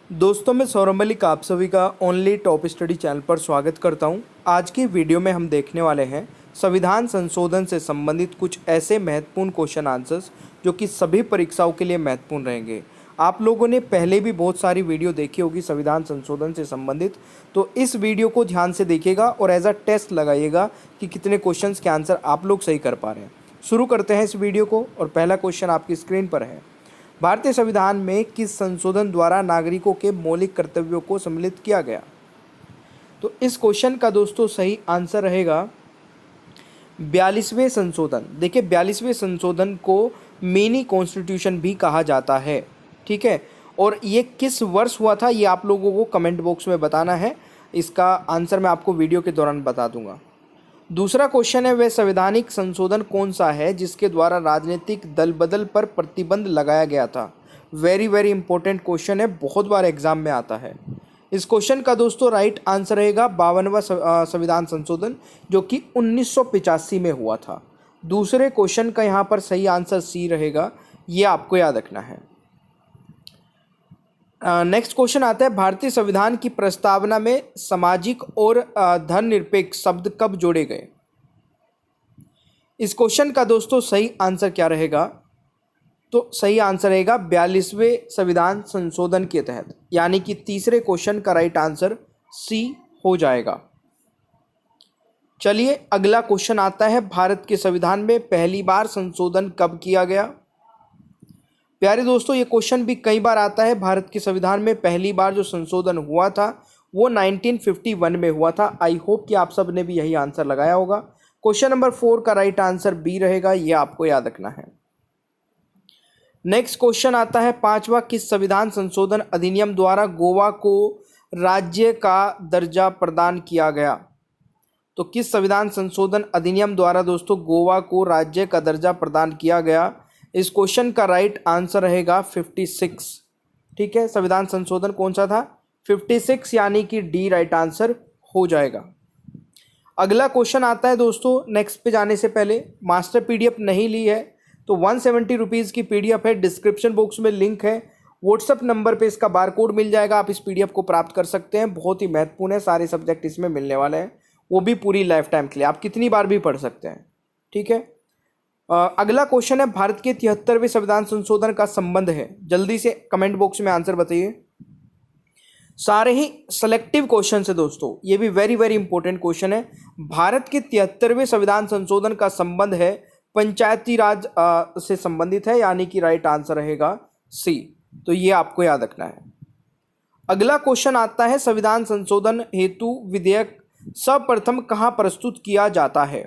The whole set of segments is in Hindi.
दोस्तों मैं सौरभ मलिक आप सभी का ओनली टॉप स्टडी चैनल पर स्वागत करता हूं। आज की वीडियो में हम देखने वाले हैं संविधान संशोधन से संबंधित कुछ ऐसे महत्वपूर्ण क्वेश्चन आंसर्स जो कि सभी परीक्षाओं के लिए महत्वपूर्ण रहेंगे। आप लोगों ने पहले भी बहुत सारी वीडियो देखी होगी संविधान संशोधन से संबंधित, तो इस वीडियो को ध्यान से देखिएगा और एज अ टेस्ट लगाइएगा कि कितने क्वेश्चन के आंसर आप लोग सही कर पा रहे हैं। शुरू करते हैं इस वीडियो को और पहला क्वेश्चन आपकी स्क्रीन पर है। भारतीय संविधान में किस संशोधन द्वारा नागरिकों के मौलिक कर्तव्यों को सम्मिलित किया गया? तो इस क्वेश्चन का दोस्तों सही आंसर रहेगा 42वें संशोधन। देखिए 42वें संशोधन को मिनी कॉन्स्टिट्यूशन भी कहा जाता है, ठीक है। और ये किस वर्ष हुआ था ये आप लोगों को कमेंट बॉक्स में बताना है। इसका आंसर मैं आपको वीडियो के दौरान बता दूंगा। दूसरा क्वेश्चन है, वह संवैधानिक संशोधन कौन सा है जिसके द्वारा राजनीतिक दल बदल पर प्रतिबंध लगाया गया था? वेरी वेरी इंपॉर्टेंट क्वेश्चन है, बहुत बार एग्जाम में आता है। इस क्वेश्चन का दोस्तों राइट आंसर रहेगा 52वां संविधान संशोधन जो कि 1985 में हुआ था। दूसरे क्वेश्चन का यहाँ पर सही आंसर सी रहेगा, ये आपको याद रखना है। नेक्स्ट क्वेश्चन आता है, भारतीय संविधान की प्रस्तावना में सामाजिक और धर्मनिरपेक्ष शब्द कब जोड़े गए? इस क्वेश्चन का दोस्तों सही आंसर क्या रहेगा? तो सही आंसर रहेगा 42वें संविधान संशोधन के तहत, यानी कि तीसरे क्वेश्चन का राइट आंसर सी हो जाएगा। चलिए अगला क्वेश्चन आता है, भारत के संविधान में पहली बार संशोधन कब किया गया? प्यारे दोस्तों ये क्वेश्चन भी कई बार आता है। भारत के संविधान में पहली बार जो संशोधन हुआ था वो 1951 में हुआ था। आई होप कि आप सब ने भी यही आंसर लगाया होगा। क्वेश्चन नंबर 4 का राइट आंसर बी रहेगा, ये आपको याद रखना है। नेक्स्ट क्वेश्चन आता है, पांचवा, किस संविधान संशोधन अधिनियम द्वारा गोवा को राज्य का दर्जा प्रदान किया गया? तो किस संविधान संशोधन अधिनियम द्वारा दोस्तों गोवा को राज्य का दर्जा प्रदान किया गया? इस क्वेश्चन का राइट आंसर रहेगा 56, ठीक है। संविधान संशोधन कौन सा था? 56, यानी कि डी राइट आंसर हो जाएगा। अगला क्वेश्चन आता है दोस्तों, नेक्स्ट पे जाने से पहले मास्टर पीडीएफ नहीं ली है तो 170 रुपीज़ की पीडीएफ है, डिस्क्रिप्शन बॉक्स में लिंक है, व्हाट्सअप नंबर पे इसका बारकोड मिल जाएगा, आप इस पीडीएफ को प्राप्त कर सकते हैं। बहुत ही महत्वपूर्ण है, सारे सब्जेक्ट इसमें मिलने वाले हैं, वो भी पूरी लाइफ टाइम के लिए, आप कितनी बार भी पढ़ सकते हैं, ठीक है। अगला क्वेश्चन है, भारत के 73वें संविधान संशोधन का संबंध है? जल्दी से कमेंट बॉक्स में आंसर बताइए। सारे ही सेलेक्टिव क्वेश्चन है दोस्तों, ये भी वेरी वेरी इंपॉर्टेंट क्वेश्चन है। भारत के 73वें संविधान संशोधन का संबंध है पंचायती राज से संबंधित है, यानी कि राइट आंसर रहेगा सी, तो ये आपको याद रखना है। अगला क्वेश्चन आता है, संविधान संशोधन हेतु विधेयक सर्वप्रथम कहाँ प्रस्तुत किया जाता है?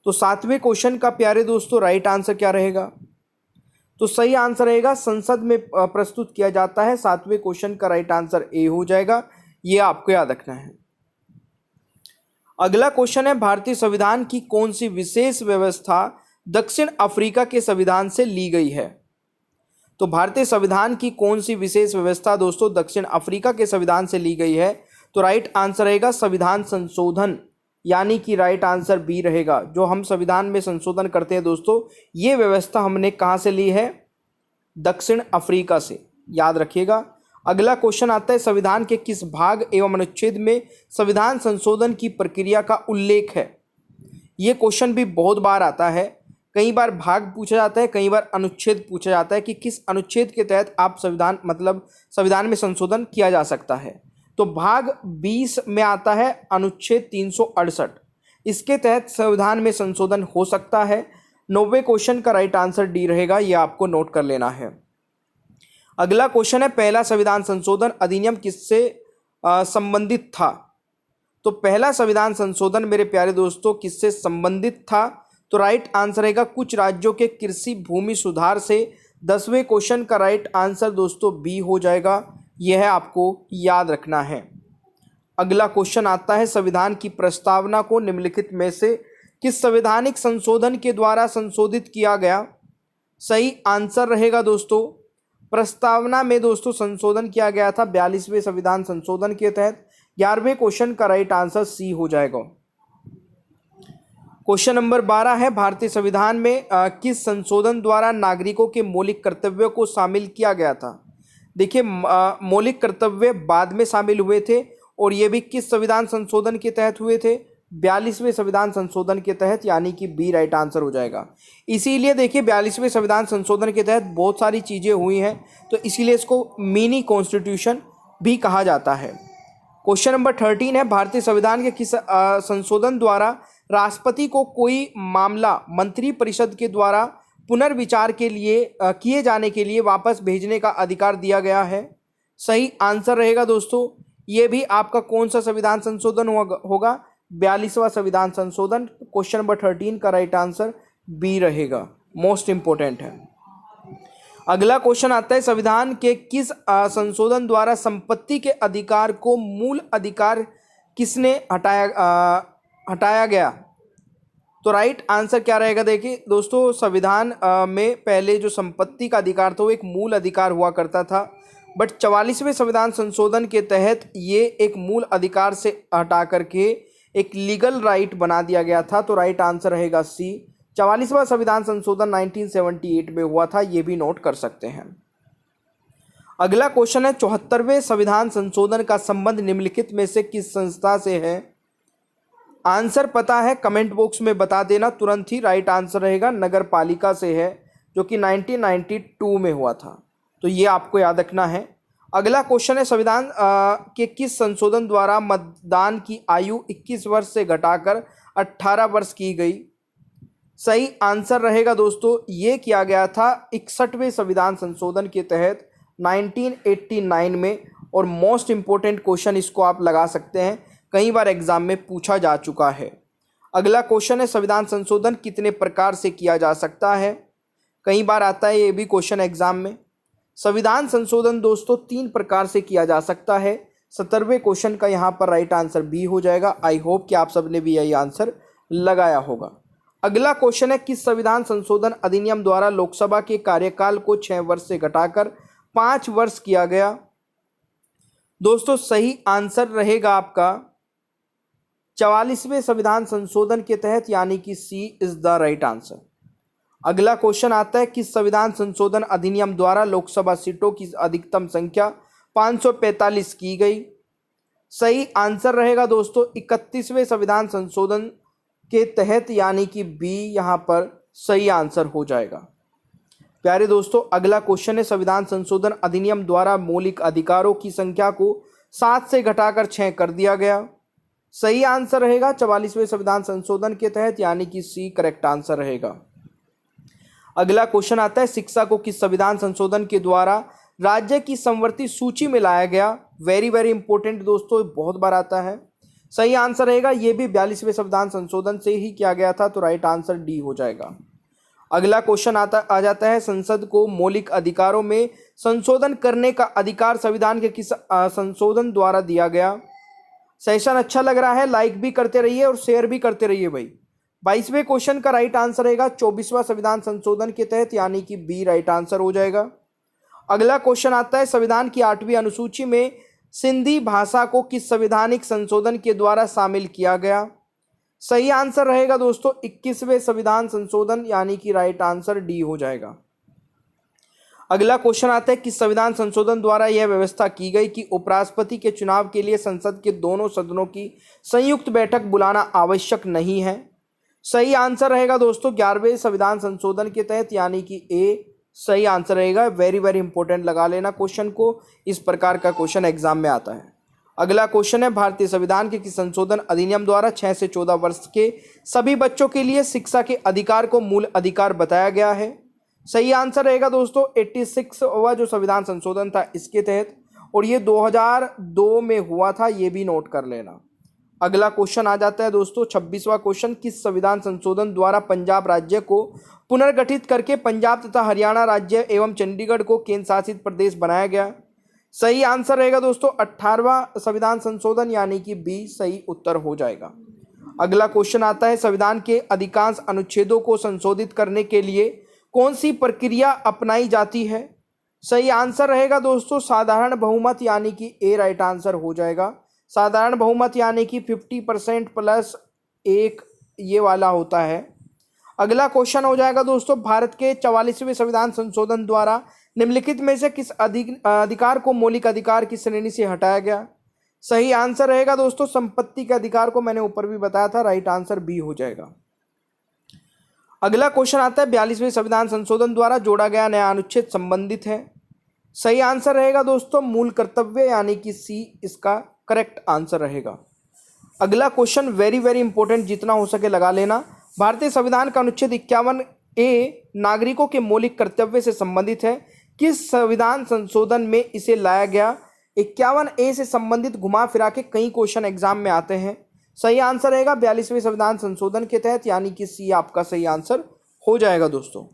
तो 7वें क्वेश्चन का प्यारे दोस्तों राइट आंसर क्या रहेगा? तो सही आंसर रहेगा संसद में प्रस्तुत किया जाता है। 7वें क्वेश्चन का राइट आंसर ए हो जाएगा, ये आपको याद रखना है। अगला क्वेश्चन है, भारतीय संविधान की कौन सी विशेष व्यवस्था दक्षिण अफ्रीका के संविधान से ली गई है? तो भारतीय संविधान की कौन सी विशेष व्यवस्था दोस्तों दक्षिण अफ्रीका के संविधान से ली गई है? तो राइट आंसर रहेगा संविधान संशोधन, यानी कि राइट आंसर बी रहेगा। जो हम संविधान में संशोधन करते हैं दोस्तों, ये व्यवस्था हमने कहाँ से ली है? दक्षिण अफ्रीका से, याद रखिएगा। अगला क्वेश्चन आता है, संविधान के किस भाग एवं अनुच्छेद में संविधान संशोधन की प्रक्रिया का उल्लेख है? ये क्वेश्चन भी बहुत बार आता है, कई बार भाग पूछा जाता है, कई बार अनुच्छेद पूछा जाता है कि किस अनुच्छेद के तहत आप संविधान में संशोधन किया जा सकता है। तो भाग 20 में आता है अनुच्छेद 368, इसके तहत संविधान में संशोधन हो सकता है। 90वें क्वेश्चन का राइट आंसर डी रहेगा, ये आपको नोट कर लेना है। अगला क्वेश्चन है, पहला संविधान संशोधन अधिनियम किससे संबंधित था? तो पहला संविधान संशोधन मेरे प्यारे दोस्तों किससे संबंधित था? तो राइट आंसर रहेगा कुछ राज्यों के कृषि भूमि सुधार से। 10वें क्वेश्चन का राइट आंसर दोस्तों बी हो जाएगा, यह आपको याद रखना है। अगला क्वेश्चन आता है, संविधान की प्रस्तावना को निम्नलिखित में से किस संवैधानिक संशोधन के द्वारा संशोधित किया गया? सही आंसर रहेगा दोस्तों, प्रस्तावना में दोस्तों संशोधन किया गया था 42वें संविधान संशोधन के तहत। 11वें क्वेश्चन का राइट आंसर सी हो जाएगा। क्वेश्चन नंबर 12 है, भारतीय संविधान में किस संशोधन द्वारा नागरिकों के मौलिक कर्तव्यों को शामिल किया गया था? देखिए मौलिक कर्तव्य बाद में शामिल हुए थे और ये भी किस संविधान संशोधन के तहत हुए थे? 42वें संविधान संशोधन के तहत, यानी कि बी राइट आंसर हो जाएगा। इसीलिए देखिए 42वें संविधान संशोधन के तहत बहुत सारी चीज़ें हुई हैं, तो इसीलिए इसको मिनी कॉन्स्टिट्यूशन भी कहा जाता है। क्वेश्चन नंबर 13 है, भारतीय संविधान के किस संशोधन द्वारा राष्ट्रपति को कोई मामला मंत्रिपरिषद के द्वारा पुनर्विचार के लिए किए जाने के लिए वापस भेजने का अधिकार दिया गया है? सही आंसर रहेगा दोस्तों, ये भी आपका कौन सा संविधान संशोधन होगा? 42वां संविधान संशोधन। क्वेश्चन नंबर 13 का राइट आंसर बी रहेगा, मोस्ट इंपोर्टेंट है। अगला क्वेश्चन आता है, संविधान के किस संशोधन द्वारा संपत्ति के अधिकार को मूल अधिकार किसने हटाया गया? तो राइट आंसर क्या रहेगा? देखिए दोस्तों, संविधान में पहले जो संपत्ति का अधिकार था वो एक मूल अधिकार हुआ करता था, बट 44वें संविधान संशोधन के तहत ये एक मूल अधिकार से हटा करके एक लीगल राइट बना दिया गया था। तो राइट आंसर रहेगा सी। 44वां संविधान संशोधन 1978 में हुआ था, ये भी नोट कर सकते हैं। अगला क्वेश्चन है, 74वें संविधान संशोधन का संबंध निम्नलिखित में से किस संस्था से है? आंसर पता है कमेंट बॉक्स में बता देना तुरंत ही। राइट आंसर रहेगा नगर पालिका से है, जो कि 1992 में हुआ था, तो ये आपको याद रखना है। अगला क्वेश्चन है, संविधान के किस संशोधन द्वारा मतदान की आयु 21 वर्ष से घटाकर 18 वर्ष की गई? सही आंसर रहेगा दोस्तों, ये किया गया था 61वें संविधान संशोधन के तहत 1989 में। और मोस्ट इंपोर्टेंट क्वेश्चन इसको आप लगा सकते हैं, कई बार एग्जाम में पूछा जा चुका है। अगला क्वेश्चन है, संविधान संशोधन कितने प्रकार से किया जा सकता है? कई बार आता है ये भी क्वेश्चन एग्जाम में। संविधान संशोधन दोस्तों 3 प्रकार से किया जा सकता है। 17वें क्वेश्चन का यहाँ पर राइट आंसर बी हो जाएगा। आई होप कि आप सबने भी यही आंसर लगाया होगा। अगला क्वेश्चन है, किस संविधान संशोधन अधिनियम द्वारा लोकसभा के कार्यकाल को 6 वर्ष से घटाकर 5 वर्ष किया गया? दोस्तों सही आंसर रहेगा आपका 44वें संविधान संशोधन के तहत, यानी कि सी इज द राइट आंसर। अगला क्वेश्चन आता है, किस संविधान संशोधन अधिनियम द्वारा लोकसभा सीटों की अधिकतम संख्या 545 की गई? सही आंसर रहेगा दोस्तों 31वें संविधान संशोधन के तहत, यानी कि बी यहाँ पर सही आंसर हो जाएगा। प्यारे दोस्तों, अगला क्वेश्चन है, संविधान संशोधन अधिनियम द्वारा मौलिक अधिकारों की संख्या को 7 से घटाकर 6 कर दिया गया? सही आंसर रहेगा 44वें संविधान संशोधन के तहत, यानी कि सी करेक्ट आंसर रहेगा। अगला क्वेश्चन आता है, शिक्षा को किस संविधान संशोधन के द्वारा राज्य की समवर्ती सूची में लाया गया? वेरी वेरी इंपॉर्टेंट दोस्तों, बहुत बार आता है। सही आंसर रहेगा, ये भी 42वें संविधान संशोधन से ही किया गया था, तो राइट आंसर डी हो जाएगा। अगला क्वेश्चन आ जाता है, संसद को मौलिक अधिकारों में संशोधन करने का अधिकार संविधान के किस संशोधन द्वारा दिया गया? सेशन अच्छा लग रहा है, लाइक भी करते रहिए और शेयर भी करते रहिए भाई। 22वें क्वेश्चन का राइट आंसर रहेगा 24वां संविधान संशोधन के तहत, यानी कि बी राइट आंसर हो जाएगा। अगला क्वेश्चन आता है, संविधान की 8वीं अनुसूची में सिंधी भाषा को किस संवैधानिक संशोधन के द्वारा शामिल किया गया? सही आंसर रहेगा दोस्तों 21वें संविधान संशोधन, यानी कि राइट आंसर डी हो जाएगा। अगला क्वेश्चन आता है, किस संविधान संशोधन द्वारा यह व्यवस्था की गई कि उपराष्ट्रपति के चुनाव के लिए संसद के दोनों सदनों की संयुक्त बैठक बुलाना आवश्यक नहीं है? सही आंसर रहेगा दोस्तों 11वें संविधान संशोधन के तहत, यानी कि ए सही आंसर रहेगा। वेरी वेरी इंपॉर्टेंट लगा लेना क्वेश्चन को, इस प्रकार का क्वेश्चन एग्जाम में आता है। अगला क्वेश्चन है, भारतीय संविधान के किस संशोधन अधिनियम द्वारा 6 से 14 वर्ष के सभी बच्चों के लिए शिक्षा के अधिकार को मूल अधिकार बताया गया है? सही आंसर रहेगा दोस्तों 86वां जो संविधान संशोधन था इसके तहत, और ये 2002 में हुआ था, ये भी नोट कर लेना। अगला क्वेश्चन आ जाता है दोस्तों 26वां क्वेश्चन, किस संविधान संशोधन द्वारा पंजाब राज्य को पुनर्गठित करके पंजाब तथा हरियाणा राज्य एवं चंडीगढ़ को केंद्र शासित प्रदेश बनाया गया? सही आंसर रहेगा दोस्तों 18वां संविधान संशोधन, यानी कि बी सही उत्तर हो जाएगा। अगला क्वेश्चन आता है, संविधान के अधिकांश अनुच्छेदों को संशोधित करने के लिए कौन सी प्रक्रिया अपनाई जाती है? सही आंसर रहेगा दोस्तों साधारण बहुमत, यानी कि ए राइट आंसर हो जाएगा। साधारण बहुमत यानी कि 50% प्लस 1 ये वाला होता है। अगला क्वेश्चन हो जाएगा दोस्तों, भारत के 44वें संविधान संशोधन द्वारा निम्नलिखित में से किस अधिकार को मौलिक अधिकार की श्रेणी से हटाया गया? सही आंसर रहेगा दोस्तों संपत्ति के अधिकार को, मैंने ऊपर भी बताया था, राइट आंसर बी हो जाएगा। अगला क्वेश्चन आता है 42वें संविधान संशोधन द्वारा जोड़ा गया नया अनुच्छेद संबंधित है। सही आंसर रहेगा दोस्तों मूल कर्तव्य यानी कि सी इसका करेक्ट आंसर रहेगा। अगला क्वेश्चन वेरी वेरी इंपॉर्टेंट, जितना हो सके लगा लेना। भारतीय संविधान का अनुच्छेद 51A नागरिकों के मौलिक कर्तव्य से संबंधित है। किस संविधान संशोधन में इसे लाया गया? 51A से संबंधित घुमा फिरा के कई क्वेश्चन एग्जाम में आते हैं। सही आंसर रहेगा 42वें संविधान संशोधन के तहत, यानी कि सी आपका सही आंसर हो जाएगा दोस्तों।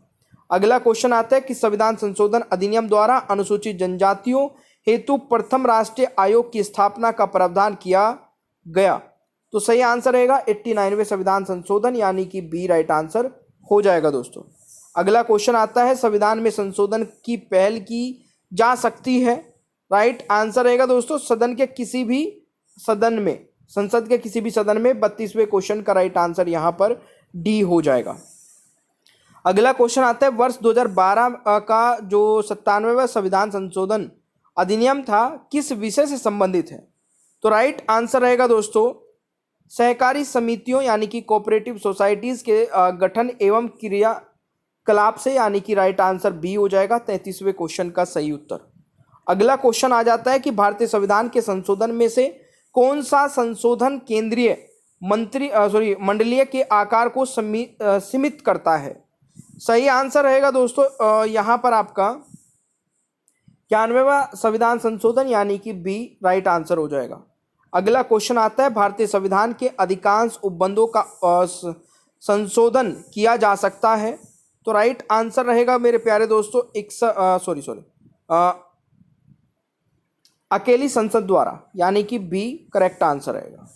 अगला क्वेश्चन आता है कि संविधान संशोधन अधिनियम द्वारा अनुसूचित जनजातियों हेतु प्रथम राष्ट्रीय आयोग की स्थापना का प्रावधान किया गया? तो सही आंसर रहेगा 89वें संविधान संशोधन, यानी कि बी राइट आंसर हो जाएगा दोस्तों। अगला क्वेश्चन आता है संविधान में संशोधन की पहल की जा सकती है? राइट आंसर रहेगा दोस्तों सदन के किसी भी सदन में, संसद के किसी भी सदन में। 32वें क्वेश्चन का राइट आंसर यहां पर डी हो जाएगा। अगला क्वेश्चन आता है वर्ष 2012 का जो 97वां संविधान संशोधन अधिनियम था किस विषय से संबंधित है? तो राइट आंसर रहेगा दोस्तों सहकारी समितियों यानी कि कोऑपरेटिव सोसाइटीज के गठन एवं क्रियाकलाप से, यानी कि राइट आंसर बी हो जाएगा 33वें क्वेश्चन का सही उत्तर। अगला क्वेश्चन आ जाता है कि भारतीय संविधान के संशोधन में से कौन सा संशोधन केंद्रीय मंडलीय के आकार को सीमित करता है? सही आंसर रहेगा दोस्तों यहाँ पर आपका 91वां संविधान संशोधन, यानी कि बी राइट आंसर हो जाएगा। अगला क्वेश्चन आता है भारतीय संविधान के अधिकांश उपबंधों का संशोधन किया जा सकता है? तो राइट आंसर रहेगा मेरे प्यारे दोस्तों अकेली संसद द्वारा, यानी कि बी करेक्ट आंसर रहेगा।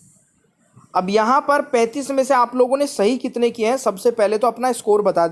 अब यहाँ पर 35 में से आप लोगों ने सही कितने किए हैं? सबसे पहले तो अपना स्कोर बता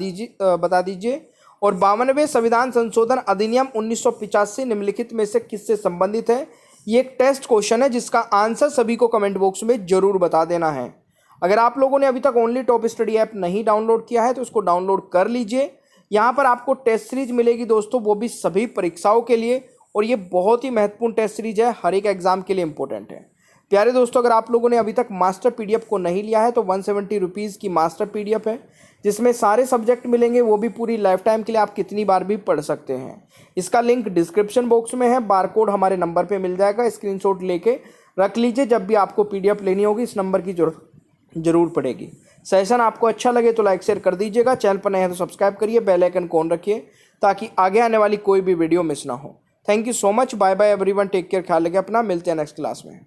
दीजिए। और 52वें संविधान संशोधन अधिनियम 1985 निम्नलिखित में से किससे संबंधित है? ये एक टेस्ट क्वेश्चन है जिसका आंसर सभी को कमेंट बॉक्स में जरूर बता देना है। अगर आप लोगों ने अभी तक ओनली टॉप स्टडी ऐप नहीं डाउनलोड किया है तो उसको डाउनलोड कर लीजिए। यहाँ पर आपको टेस्ट सीरीज मिलेगी दोस्तों, वो भी सभी परीक्षाओं के लिए, और ये बहुत ही महत्वपूर्ण टेस्ट सीरीज है, हर एक एग्जाम के लिए इंपॉर्टेंट है। प्यारे दोस्तों अगर आप लोगों ने अभी तक मास्टर पीडीएफ को नहीं लिया है तो 170 रुपीज़ की मास्टर पीडीएफ है जिसमें सारे सब्जेक्ट मिलेंगे, वो भी पूरी लाइफ टाइम के लिए, आप कितनी बार भी पढ़ सकते हैं। इसका लिंक डिस्क्रिप्शन बॉक्स में है, बारकोड हमारे नंबर पे मिल जाएगा, स्क्रीनशॉट लेके रख लीजिए। जब भी आपको पीडीएफ लेनी होगी इस नंबर की जरूर पड़ेगी। सेशन आपको अच्छा लगे तो लाइक शेयर कर दीजिएगा, चैनल पर नए हैं तो सब्सक्राइब करिए, बेल आइकन को ऑन रखिए ताकि आगे आने वाली कोई भी वीडियो मिस ना हो। Thank you so much, bye bye everyone, take care, ख्याल रखिए अपना, मिलते हैं नेक्स्ट क्लास में।